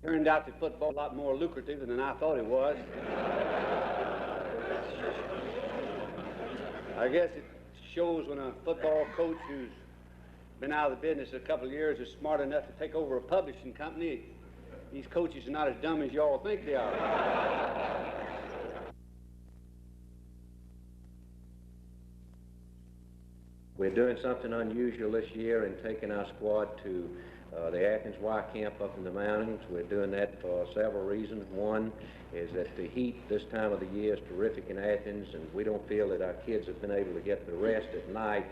Turned out that football was a lot more lucrative than I thought it was. I guess it shows when a football coach who's been out of the business a couple of years is smart enough to take over a publishing company. These coaches are not as dumb as y'all think they are. We're doing something unusual this year in taking our squad to the Athens Y camp up in the mountains. We're doing that for several reasons. One is that the heat this time of the year is terrific in Athens, and we don't feel that our kids have been able to get the rest at night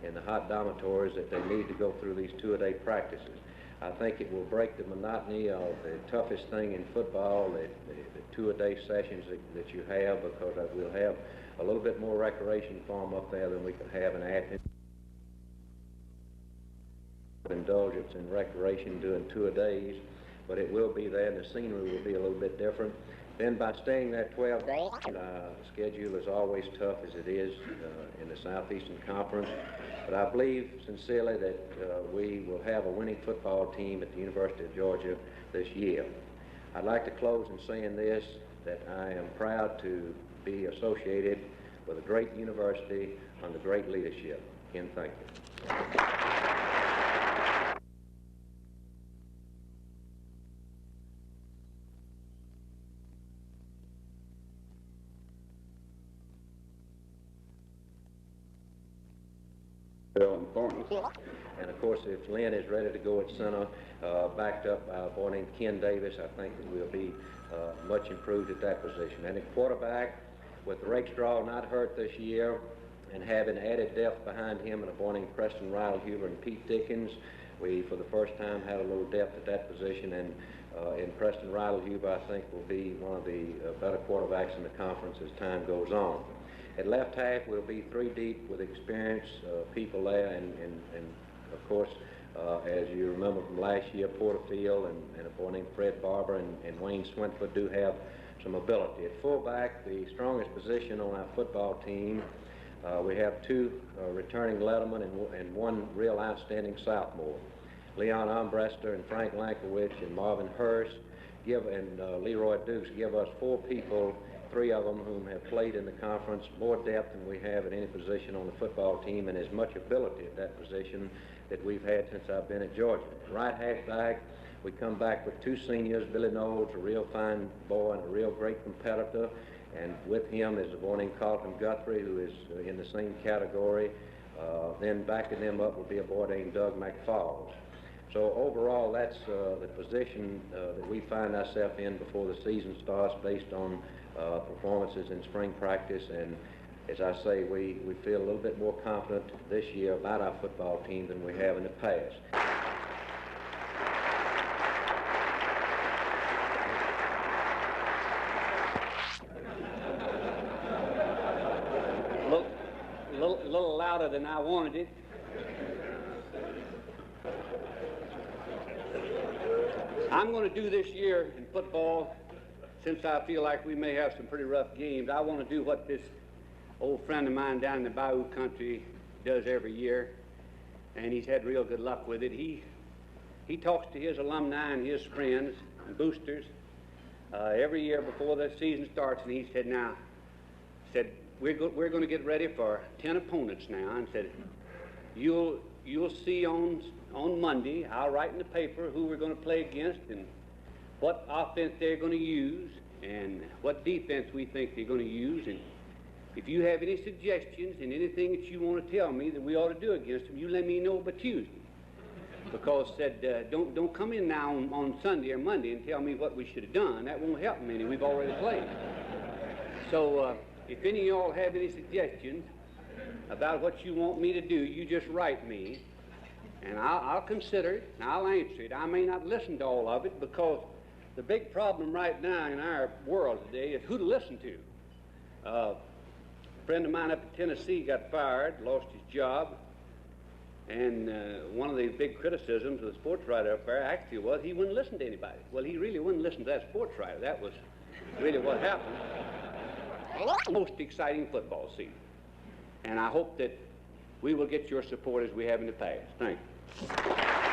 in the hot dormitories that they need to go through these two-a-day practices. I think it will break the monotony of the toughest thing in football, the two-a-day sessions that you have, because we'll have a little bit more recreation for them up there than we could have in Athens. Indulgence in recreation doing two-a-days, but it will be there, and the scenery will be a little bit different. Then by staying there 12 days, schedule is always tough as it is in the Southeastern Conference, but I believe sincerely that we will have a winning football team at the University of Georgia this year. I'd like to close in saying this, that I am proud to be associated with a great university under great leadership. Again, thank you. And of course, if Lynn is ready to go at center, backed up by a boy named Ken Davis, I think that we'll be much improved at that position. And at quarterback, with Rakestraw not hurt this year, and having added depth behind him and a boy named Preston Riley-Huber and Pete Dickens, we, for the first time, had a little depth at that position. And in Preston Riley-Huber, I think will be one of the better quarterbacks in the conference as time goes on. At left half, we'll be three deep with experienced people there, and of course, as you remember from last year, Porterfield and a boy named Fred Barber and Wayne Swintford do have some ability. At fullback, the strongest position on our football team, we have two returning lettermen and one real outstanding sophomore. Leon Armbruster and Frank Lankowicz and Marvin Hurst and Leroy Dukes give us four people, three of them whom have played in the conference, more depth than we have at any position on the football team, and as much ability at that position that we've had since I've been at Georgia. Right halfback, we come back with two seniors, Billy Knowles, a real fine boy and a real great competitor, and with him is a boy named Carlton Guthrie, who is in the same category. Then backing them up will be a boy named Doug McFalls. So overall, that's the position that we find ourselves in before the season starts, based on performances in spring practice. And as I say, we feel a little bit more confident this year about our football team than we have in the past. A little louder than I wanted it. I'm going to do this year in football, since I feel like we may have some pretty rough games, I want to do what this old friend of mine down in the Bayou country does every year, and he's had real good luck with it. He talks to his alumni and his friends and boosters every year before the season starts, and he said, we're going to get ready for 10 opponents now, and said, you'll see on Monday, I'll write in the paper who we're going to play against and what offense they're going to use and what defense we think they're going to use. And if you have any suggestions and anything that you want to tell me that we ought to do against them, you let me know by Tuesday. Because said, don't come in now on Sunday or Monday and tell me what we should have done. That won't help me any. We've already played. So if any of y'all have any suggestions about what you want me to do, you just write me, and I'll consider it, and I'll answer it. I may not listen to all of it, because the big problem right now in our world today is who to listen to. A friend of mine up in Tennessee got fired, lost his job, and one of the big criticisms of the sports writer up there actually was he wouldn't listen to anybody. Well, he really wouldn't listen to that sports writer. That was really what happened. Most exciting football season. And I hope that we will get your support as we have in the past. Thank you.